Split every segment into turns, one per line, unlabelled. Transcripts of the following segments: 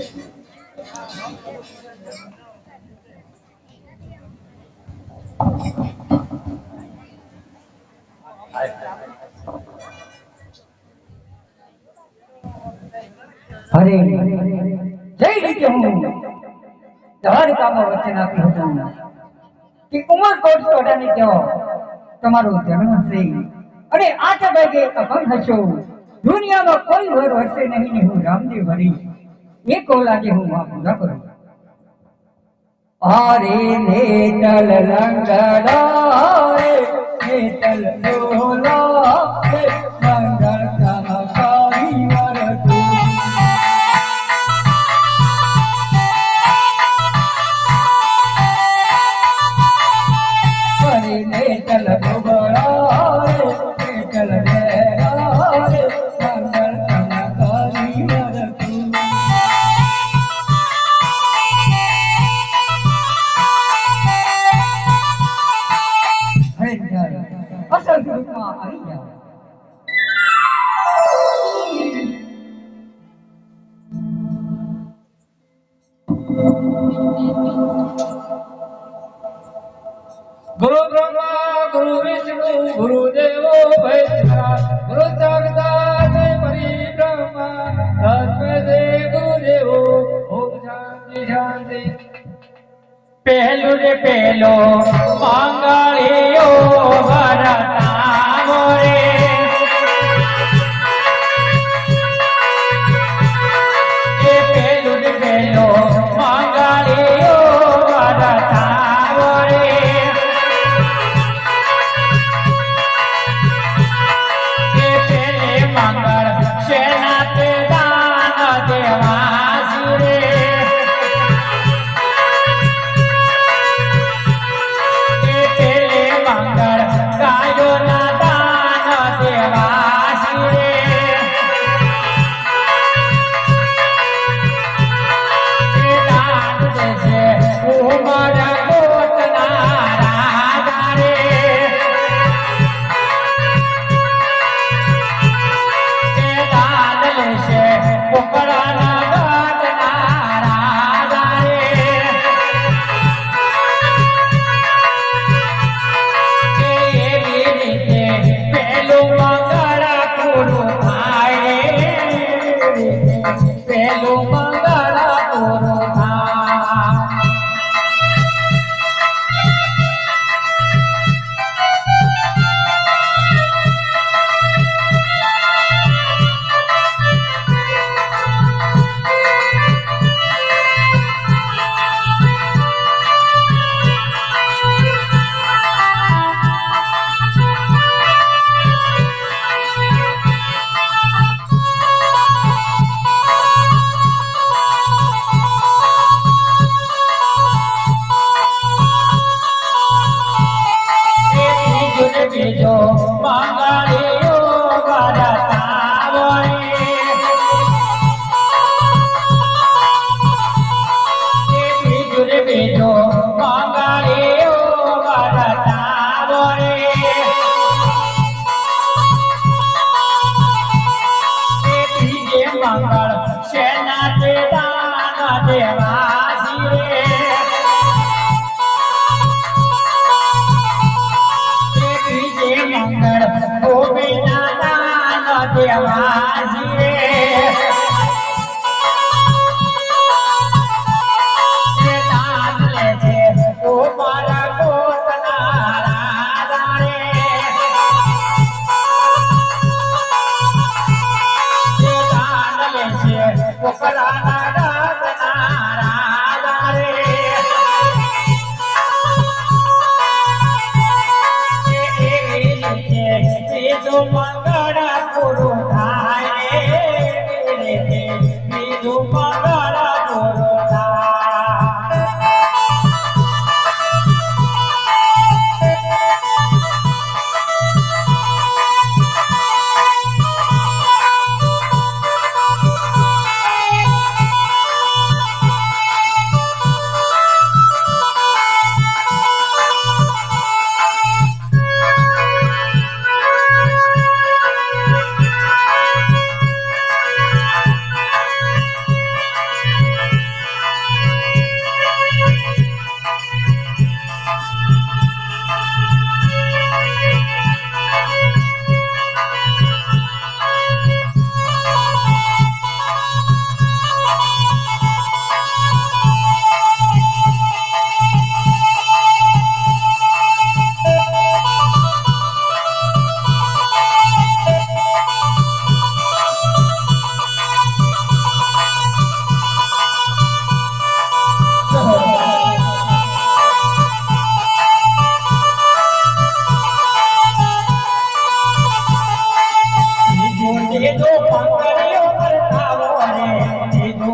અરે જઈ રીતે હું દ્વારિકામાં વચન આપ્યું હતું કે ઉમરકોટ સોડાની ત્યાં તમારો જન્મ છે અને 8 વાગે અભંગ હશો દુનિયામાં કોઈ વર હશે નહીં ને હું રામદેવ હરી એક ઓલાગે હું આ પૂરા કરું આરે નેતલ લંગડા નેતલ ડોલા મંગળ કામકારી વરતુ અરે નેતલ ડોબળા નેતલ ડેરા મંગળ કામકારી વરતુ અસલ રૂપમાં આવી જાઓ
गुरु ब्रह्मा गुरु विष्णु गुरु देवो महेश्वरा गुरु साक्षात् परब्रह्मा तस्मै श्री गुरुदेवो ओम शांति शांति पहलू रे पहलो मंगलियो भरता मोरे ए पहलू रे पहलो मंगलियो भरता मोरे ए पहले मंगल सेना ते दान देवासी रे मंगल गायो ना दान देवासी रे दान देशे उमर कोट ना राजा रे दान लेशे पोकड़ा ना घाट ना राजा रे પેલું મંગળા પૂરું થાય પેલું મંગળા પૂરું થાય બીજો મંગળિયો ભરતા વળે બીજો રે બીજો મંગળિયો ભરતા વળે બીજે મંગળ સેના તે દાન દેવાસી રે મંગળ ગોવિંદના દાન દેવાસી રે દાન લે છે ઉમર કોટના રાજા રે દાન લે છે પોકળાના ઘાટના રાજા રે બીજું મંગળ પૂરું થાય બીજું મંગળ પૂરું થાય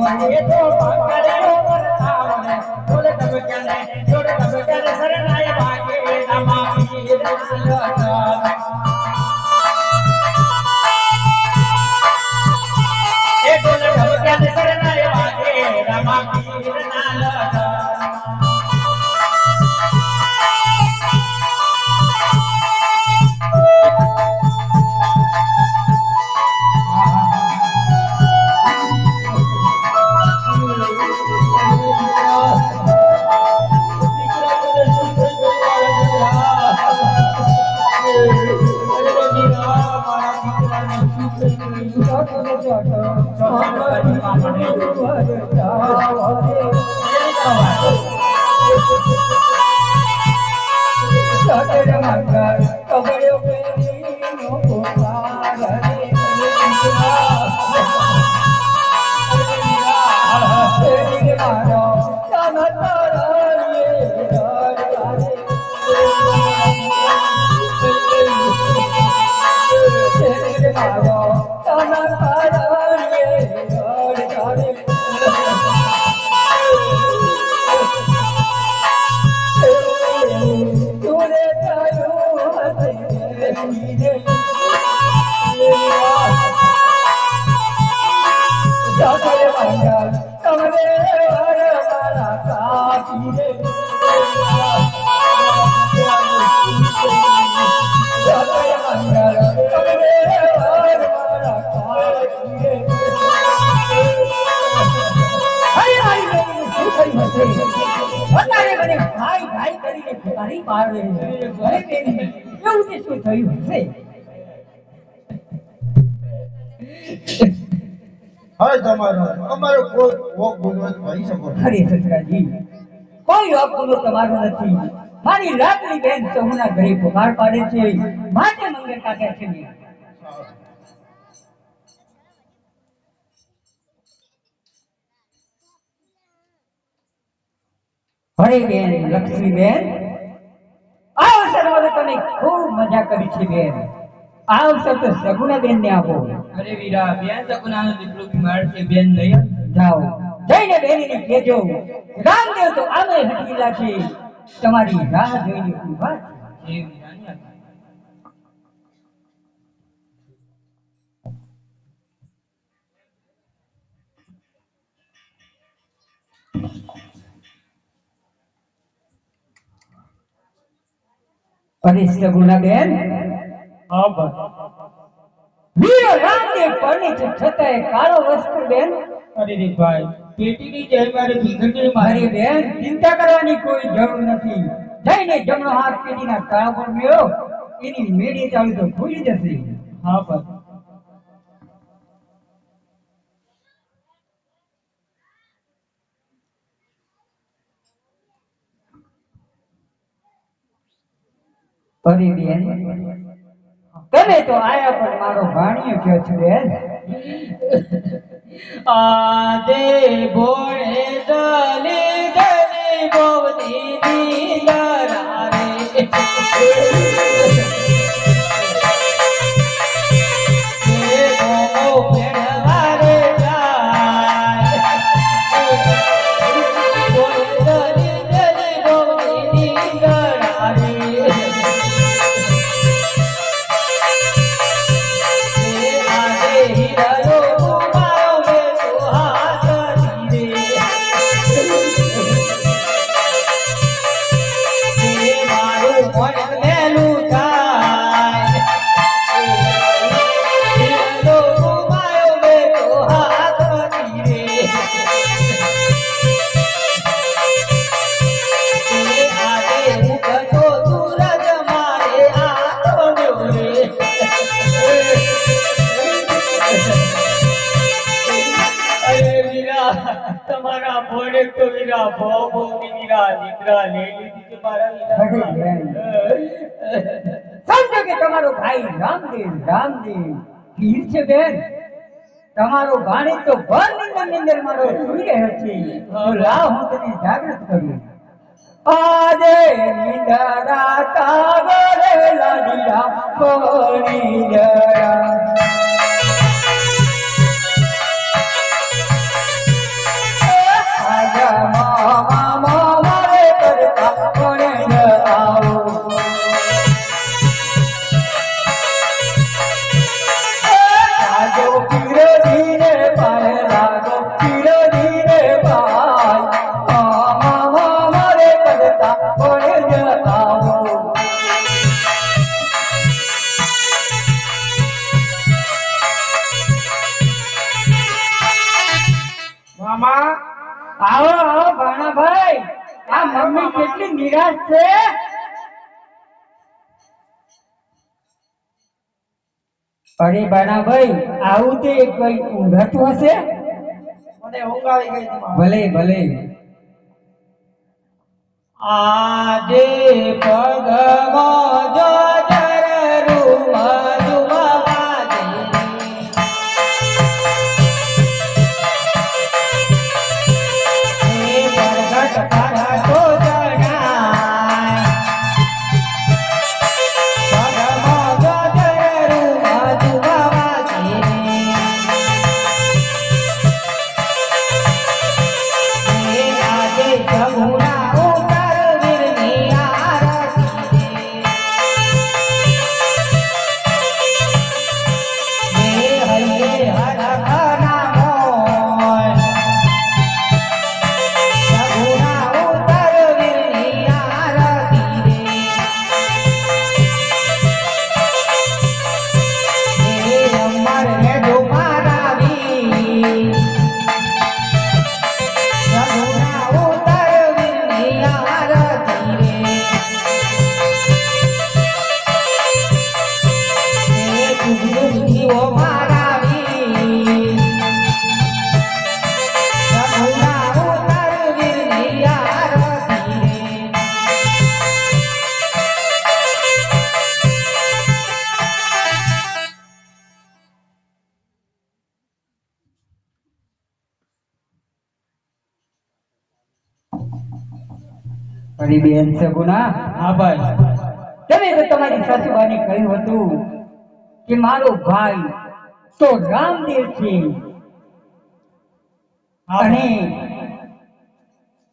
એ તો પકડ્યો પરતાવને થોડે ધબક્યાને શરણાઈ વાગે રામા પીર ના એ થોડે ધબક્યાને શરણાઈ વાગે રામા પીર ના
હવે તમારો કોઈ વોક બોલવા કહી શકો
અરે સસરાજી કોઈ અપૂર્વ તમારું નથી મારી લાડલી બેન સહુના ઘરે પુકાર પાડે છે માટે મંગળ કાઢ્યા છે મેં. અરે બેન લક્ષ્મી બેન આ અવસરમાં તમે ખૂબ મજા કરી છે બેન. આ અવસર તો સગુણા બેન ને આપો.
અરે વીરા બેન સગુનાનો દીકરો બીમાર છે બેન નહીં
જાઓ જઈને બેનને કહેજો રામદેવ તો આમે હટીલા છે તમારી રાહ જોઈને ઊભા છે.
એ વીરાની આજ્ઞા.
અરે સગુણા બેન
હા બસ
વીર રામદેવ પરણી છે છતાંય કાળો વસ્ત્ર બેન.
અરે રે ભાઈ પેટીની જય મારે ભીખંડી
મારી
મારી
બેન ચિંતા કરવાની કોઈ જરૂર નથી જઈને જમણો હાથ પેટીના કાળા પર મેળો એની મેળી ચાલુ તો ભૂલી જશે.
હા બસ
અરે બેન તમે તો આયા પણ મારો ભાણિયો કયો છે બેન.
આદે ભોળે દલી દલી બોવની દીલરા રે એ ગોમો પેડવા રે જાય ભોળે દલી દલી બોવની દીલરા રે આદે હીરો મારો મે સુહાગ ધીરે મારું મન મેલું થાય હીરો મારો મે સુહાગ ધીરે આદે ઉગતો સૂરજ મારે આતો રે અરે વીરા તમારા ભોળે તો વીરા ભો વીરા દીકરા લઈ લીધી છે મારા
અરે બેન સમજો કે તમારો ભાઈ રામદેવ પીર છે બેન. તમારો ભાણેજ તો ભર નિંદર મારો સુઈ રહ્યો છે તો લાવ હું તને જાગૃત કરું. આજે નિંદરા કાગરે લાડિયા કોની જરા
મામા
આવો આવો ભાણાભાઈ, આ મમ્મી કેટલી નિરાશ છે. અરે ભાણાભાઈ, આવું તે કોઈ ઊંઘાતું હશે.
મને ઊંઘ આવી ગઈ હતી મામા.
ભલે ભલે.
આજે પગમાં જોજર રૂમા વાજે એ પરગટ પરગટો જણાય પગમાં જોજર રૂમા વાજે એ આજે જમુના
અરે બેન સગુણા,
હા ભાઈ
તમે તો તમારી સાસુબાને કહ્યું હતું કે મારો ભાઈ તો રામદેવ છે અને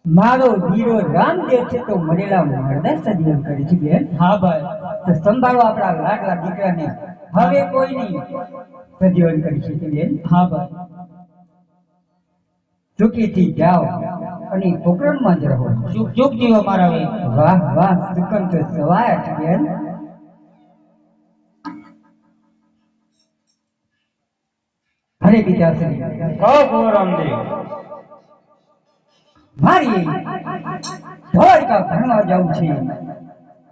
મારો વીરો રામદેવ છે, તો મરેલા મરદા સજીવન કરે છે બેન.
હા ભાઈ
તો સંભાળો આપણા લાડલા દીકરાને, હવે કોઈ નહીં સજીવન કરી શકે બેન.
હા ભાઈ
સુખીથી જાઓ અને પોકરણમાં જ રહો.
ચૂપ ચૂપ જીવો મારા વે
વાહ વાહ, સુકન તો સવાય છે બેન. હરે પિતાશ્રી,
કહો કુંવર રામદેવ.
મારી દ્વારકા ભણવા જવું છે,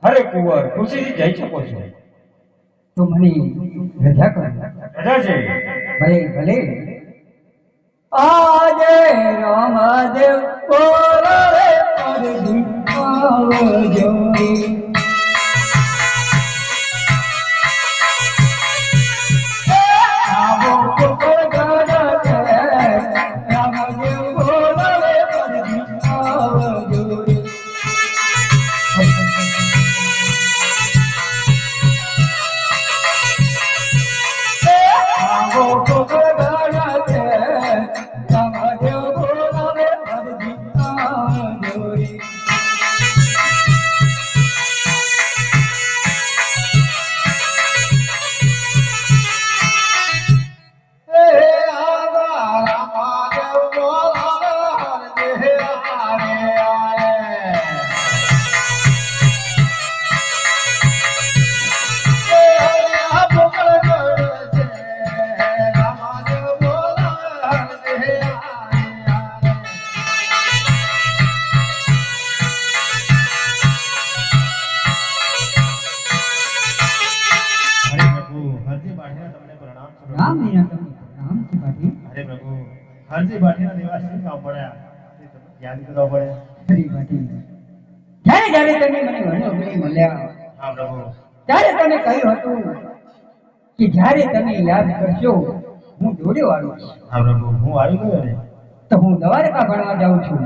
અરે કુંવર ખુશીથી જઈ શકો છો.
તો મને રજા કરો.
રજા છે.
ભલે ભલે. આજે રામદેવ બોલાવે પરદી આવજો. આવો કોકળગાડા છે, રામદેવ બોલાવે પરદી આવજો. આવો કોકળગાડા છે, રામદેવ બોલાવે પરદી આવજો. રામ વિના તમને રામ છે બાકી.
અરે પ્રભુ હરજી બાટીના નિવાસી ગામ પડ્યા તે તમે યાદ કરવા પડે.
ખરી બાકી. જ્યારે જ્યારે તમે મને વનોગણી મળ્યા,
હા પ્રભુ.
ત્યારે તમે કહ્યું હતું કે જ્યારે તમે યાદ કરશો હું દોડ્યો આવું છું.
હા પ્રભુ હું આવી ગયો ને.
તો હું દ્વારકા ભણવા જાઉં છું,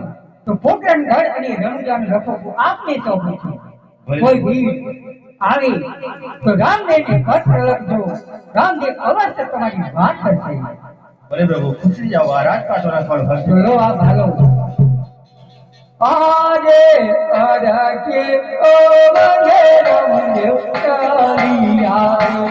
તો પોકરણગઢ અને રણુજાનો રખોપો આપને સોંપું છું. કોઈ ભીડ આવે તો રામદેવને પત્ર લખજો. રામદેવ અવશ્ય તમારી વાત કરશે.
ભલે પ્રભુ ખુશી જાઓ. આ રાજપાટોના ફળ હરજી.
ચલો આ ભાલો. આજે અડકે ઓ મને રામદેવ ચાલી આવે.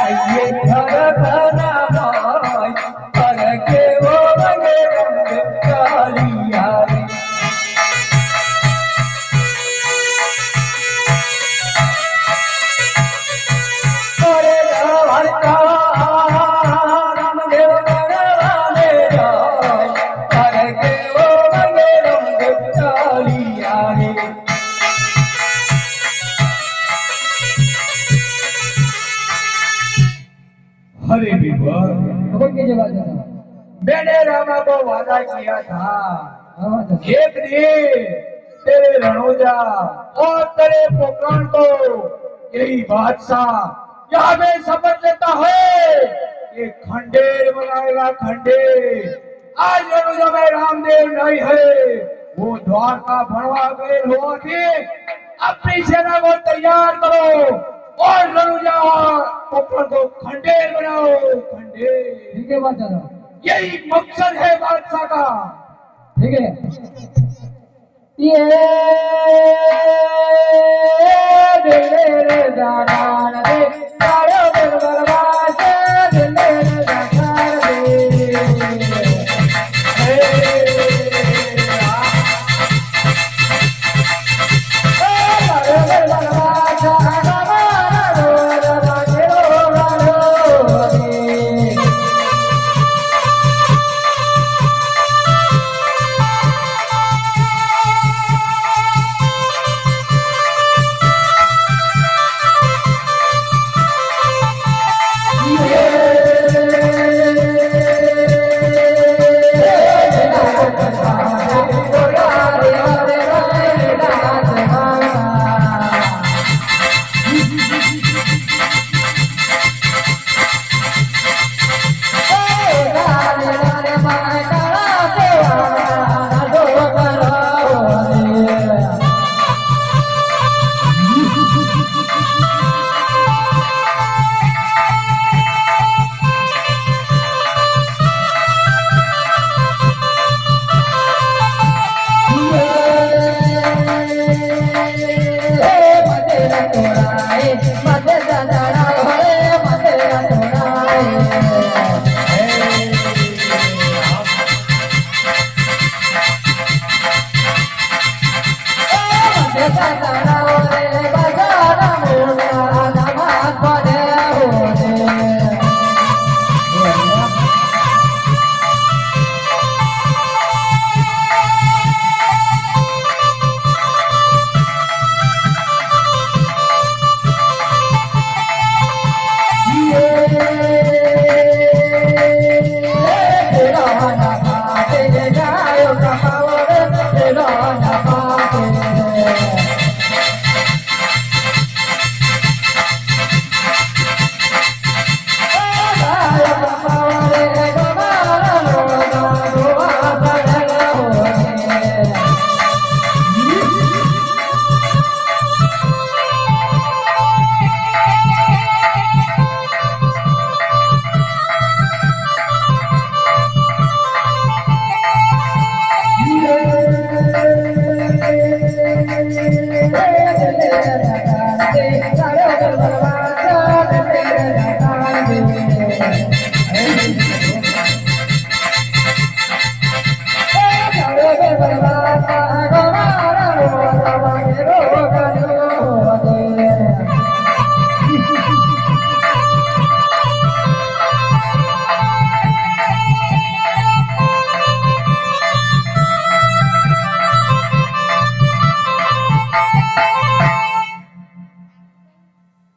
આઈએ ધરકના ભાઈ, અડકે ઓ મને રામદેવ ચાલી આવે. અરે દ્વારકા
अरे बीरबल,
हुक्म कीजिए बादशाह साहब।
मैंने रामा को वादा किया था
हाँ बादशाह साहब।
एक दिन तेरे रणोजा और तेरे पोकरण को यही बादशाह यहाँ पे शपथ लेता है कि खंडेर बनाएगा खंडेर। आज रणोजा में रामदेव नहीं है, वो द्वारका भरवा गए हुआ थे। अपनी सेना को तैयार करो और रणुजा और पोकरण को खंडेर बनाओ खंडेर।
ठीक है बादशाह साहब।
यही मकसद है बादशाह का।
ठीक है। ये दिल रे दाना रे तारो दिल बर्बाद दिल रे दाना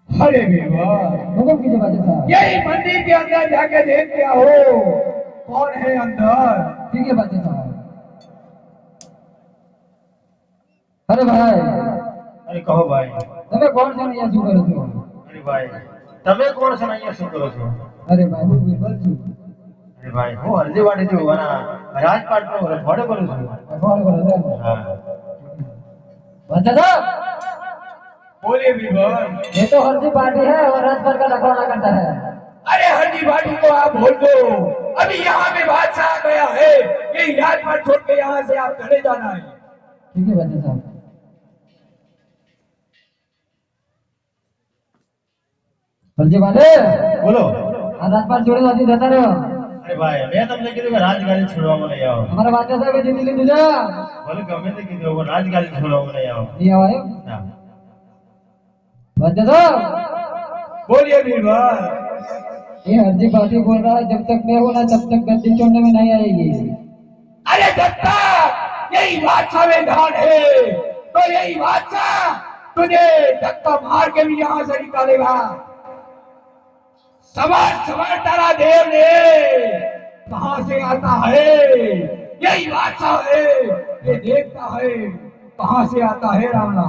अरे बीरबल,
हुक्म कीजिए बादशाह साहब।
यही मंदिर के अंदर जाके देख के आओ कौन है अंदर।
ठीक है बादशाह साहब। अरे भाई
अरे कहो भाई।
તમે કોણ છો ને અહીંયા શું કરો છો?
અરે ભાઈ, તમે કોણ છો ને અહીંયા શું કરો છો?
અરે ભાઈ હું બિરબલ છું.
અરે ભાઈ, હું હલ્દીવાડી થી વાના રાજપાટનો રખવાડો કરું છું.
કોણ કરો છો?
હા.
બાદશાહ સાहब
બોલીએ बीरबल।
ये तो हल्दी पार्टी है और राजभर का रखवाला करता है।
अरे हल्दीवाड़ी को आप भूल दो, अभी यहाँ पे बादशाह आ गया है। ये राजपाट छोड़ के यहाँ से आप चले जाना है।
ठीक है बादशाह साहब। हल्दी वाले
बोलो।
આ રાજપાટ જોડે નથી જતા રહ્યો.
अरे भाई, मैं તમને કીધું કે રાજગાડી છોડવામાં નહીં આવો.
અમારા બાદશાહ સાહેબે જીતી લીધું છે.
ભલે ગમે તે કીધું પણ રાજગાડી છોડવામાં નહીં આવો.
નહીં આવે એમ?
ના.
बादशाह साहब
बोलिए बीरबल।
ये हल्दी पार्टी बोल रहा है जब तक मैं हूं ना तब तक गद्दी छोड़ने में नहीं आएगी।
अरे दत्ता, यही बादशाह में धान है तो यही बादशाह तुझे धक्का मार के भी यहाँ से निकालेगा। सवार सवार तारा देव ने कहां से आता है? यही बादशाह है, ये देखता है कहां से आता है रावणा।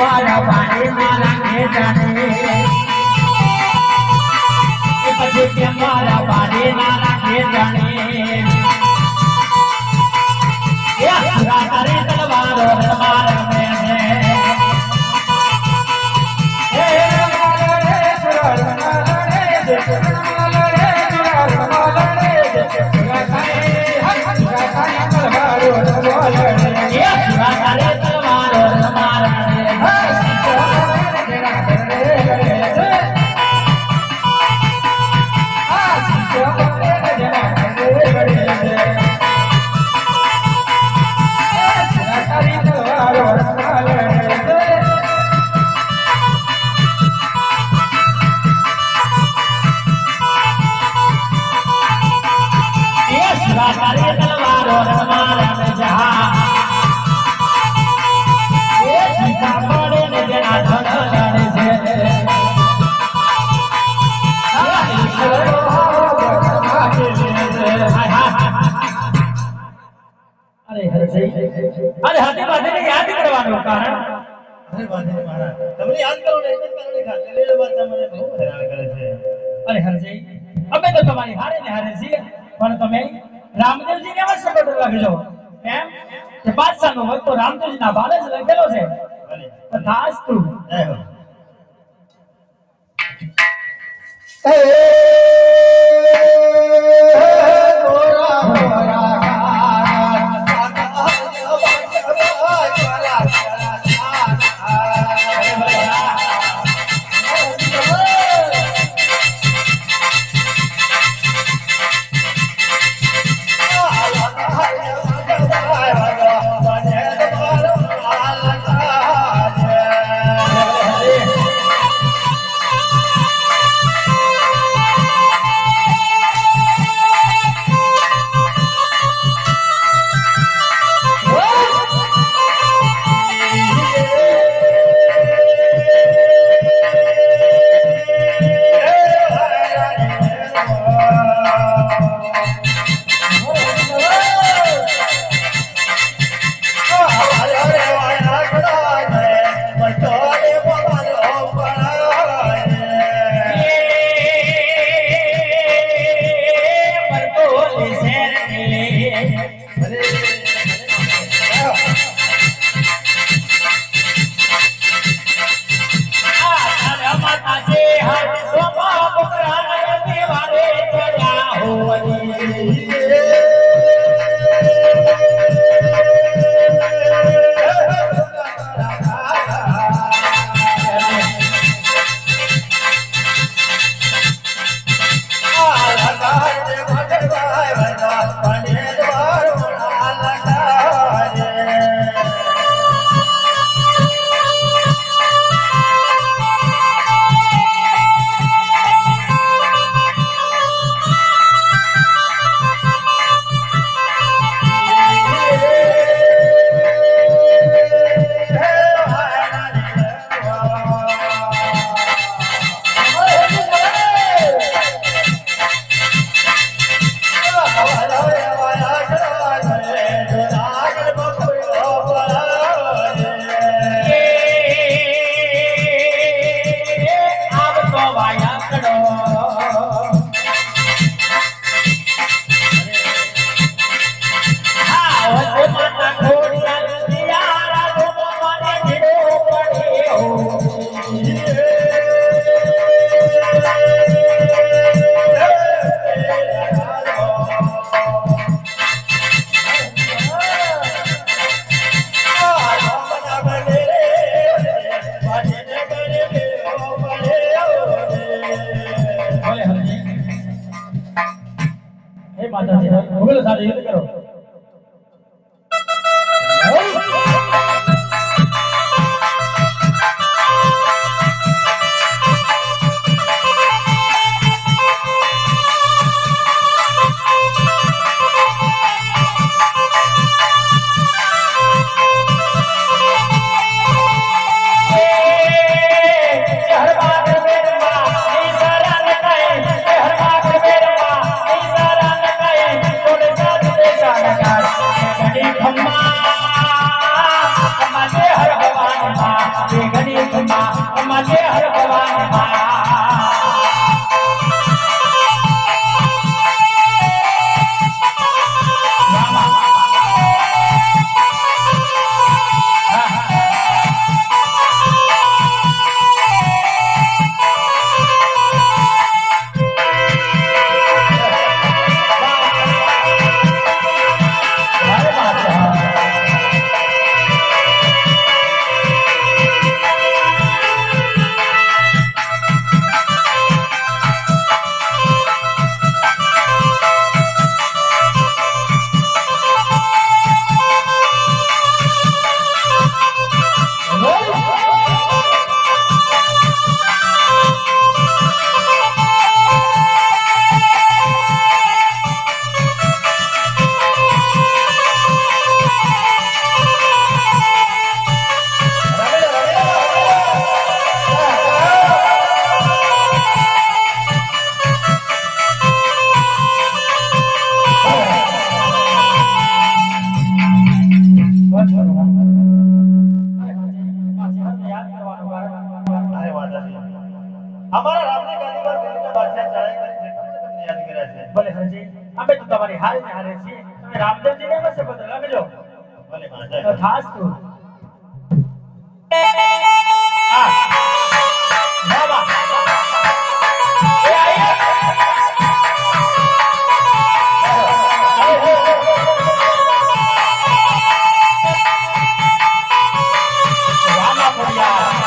મારા પાણી મારા જાને બહુ હેરાન કરે છે.
અરે હરજી અમે તો તમારી હારે ને હારે છીએ પણ તમે રામદેવજીને એવા સપોર્ટ રાખજો કેમ કે બાદશાહનો વટ તો રામદેવજીના બાલે જ લખેલો છે
ભલે.
તથાસ્તુ
જય હો.
મુગલ સાથે યુદ્ધ કરો
ભગવાન રામની ગાદી પર દિલ્હીના બાદશાહ ચડાઈ કરી છે તમને યાદ કર્યા છે
ભલે હરજી અમે તો તમારી હારે ને હારે છીએ તમે રામદેવજીને એમાં શપથ રાખજો
ભલે
તો
મહારાજ
ખાસ તું આ બાબા એ આયા રામા પડ્યા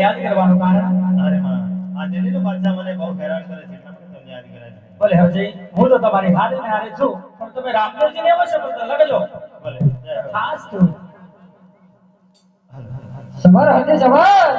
યાદ કરવાનું કારણ
અરે માં આ દિલ્હીનો બાદશાહ મને બહુ હેરાન કરે છે એટલા માટે તમને યાદ કર્યા છે
ભલે હરજી હું તો તમારી હારે ને હારે છું પણ તમે રામદેવજીને એવો શપથ લખજો
ભલે જય હો.
ખાસ તું
સવાર હરજી સવાર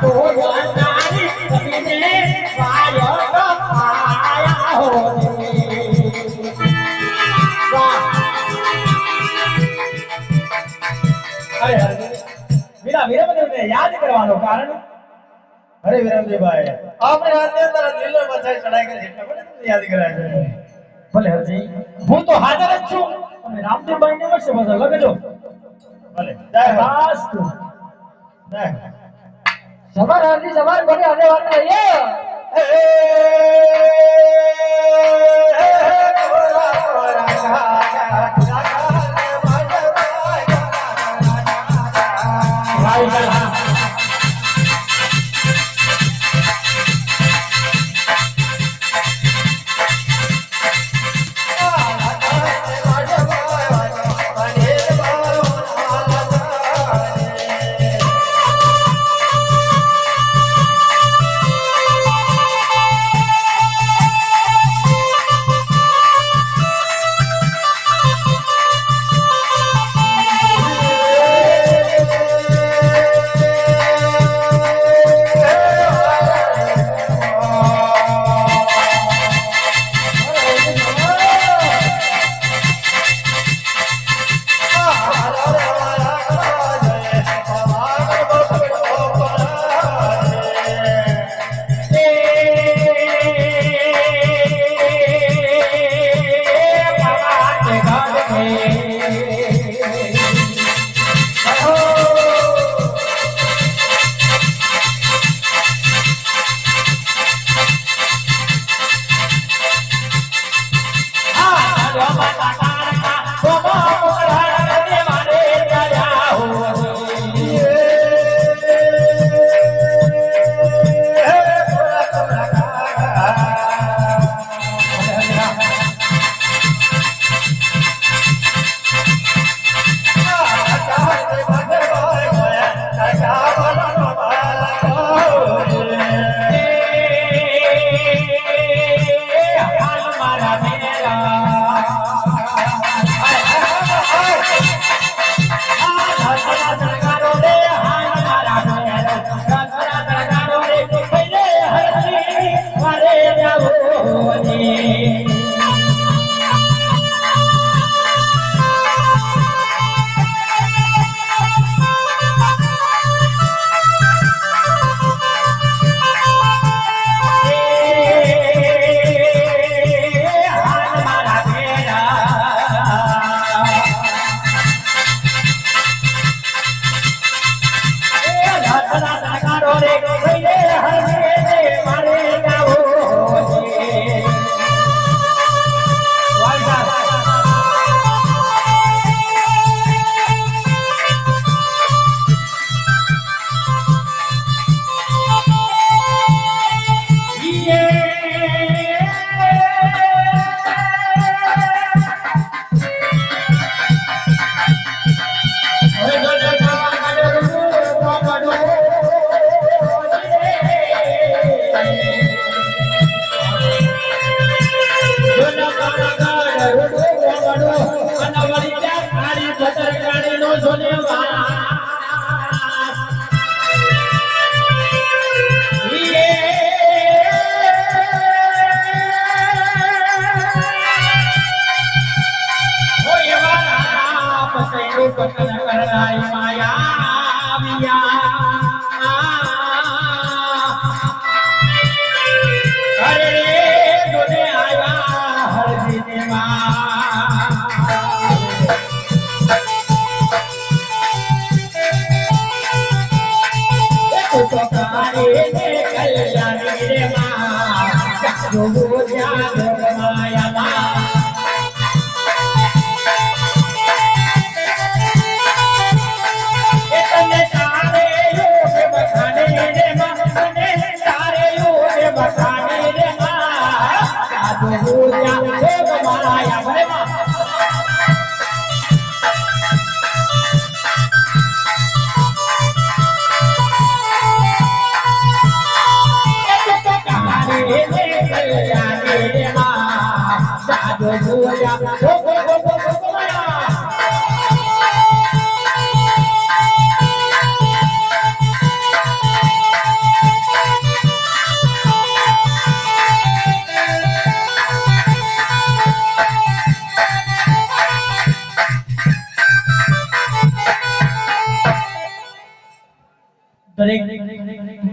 તો નારી કવિને વાયો તો આયા હો વાહ અરે વીરા વીરમદેવને યાદ કરવાનું કારણ
અરે વિરમજીભાઈ આપણે રાતની અંદર લીલો મચાઈ ચડાઈ કરી એટલે મને તમને યાદ કરાય છે
ભલે હરજી હું તો હાજર જ છું તમે રામદેવભાઈને વર્ષે બધા લગજો
ભલે જય હો
બસ
જય
સવાર હાજી સવાર બને આને વાત રહીએ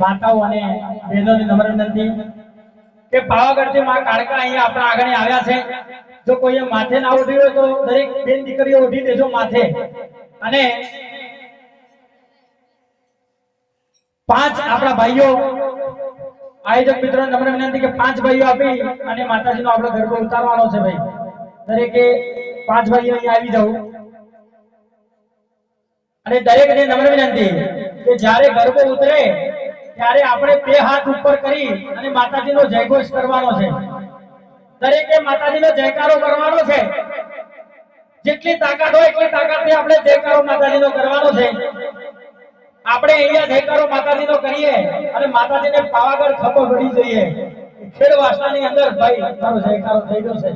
માતાઓ અને બહેનોને નમ્ર વિનંતી કે પાવાગઢથી માં કાળકા અહીંયા આપણા આગળ આવ્યા છે. જો કોઈએ માથે ના ઉઠી હોય તો દરેક બેન દીકરીઓ ઉઠી દેજો માથે. અને 5 આપણા ભાઈઓ આયોજક મિત્રોને નમ્ર વિનંતી કે 5 ભાઈઓ આપી અને માતાજીનો આપણો ગરબો ઉતારવાનો છે ભાઈ. દરેકે 5 ભાઈઓ અહીંયા આવી જાવ. અને દરેકને નમ્ર વિનંતી કે જ્યારે ગરબો ઉતરે ત્યારે આપણે 2 હાથ ઉપર કરી અને માતાજીનો જયઘોષ કરવાનો છે. દરેકે માતાજીનો જયકારો કરવાનો છે. જેટલી તાકાત હોય એટલી તાકાતથી આપણે જયકારો માતાજીનો કરવાનો છે. આપણે અહીંયા જયકારો માતાજીનો કરીએ અને માતાજીને પાવાગઢ ખભો ભળી જઈએ. ખેડવાસનાની અંદર ભાઈ મારો જયકારો થઈ ગયો છે.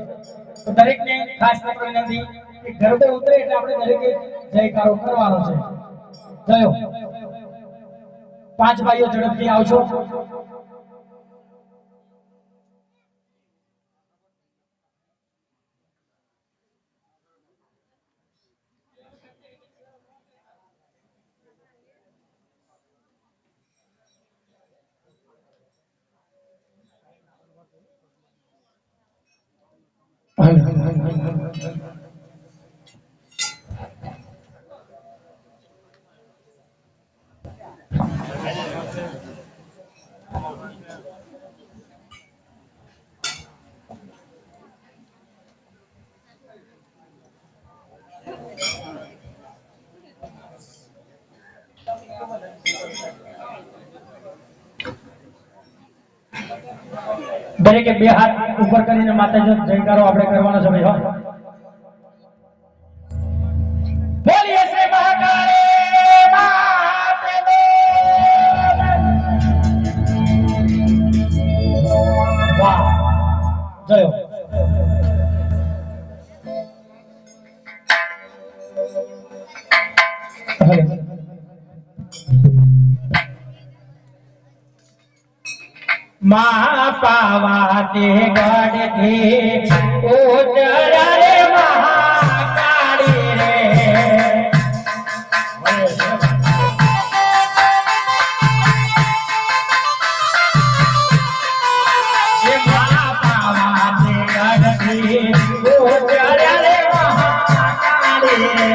તો દરેકને ખાસ વિનંતી કે ગરબો ઉતરે એટલે આપણે દરેકે જયકારો કરવાનો છે. જયો 5 ભાઈઓ ઝડપથી આવજો. દરેકે 2 હાથ ઉપર કરીને માતાજીનો જયકારો આપણે કરવાનો છે ભાઈ. બોલીએ શ્રી મહાકાળી માતનો વાહ જયો. મા પાવાતે ગઢથી ઉતરા રે મહાકાળી રે. મા પાવાતે ગઢથી ઉતરા રે મહાકાળી રે.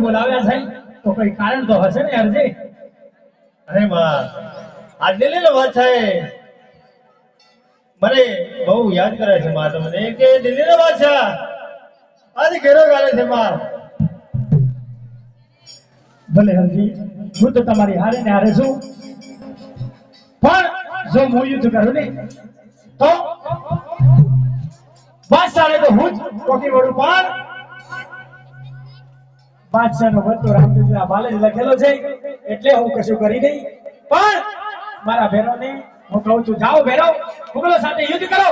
બોલાવ્યા છે તો કોઈ કારણ તો હશે ને અરજી.
અરે માં આ દિલ્હીનો બાદશાહ મને બહુ યાદ કરે છે માં તમને કે દિલ્હીનો બાદશાહ આજે ઘેરો ગાલે છે માં.
ભલે હરજી હું તો તમારી હારે ને હારે છું, પણ જો હું યુદ્ધ કરું ને તો બાદશાહને તો હું જ રોકી વળું, પણ બાદશાહનો વટ તો રામજીના બાલે જ લખેલો છે એટલે હું કશું કરી નહીં. પણ મારા ભેરોને હું કહું છું, જાઓ ભેરો મુગલો સાથે યુદ્ધ કરો.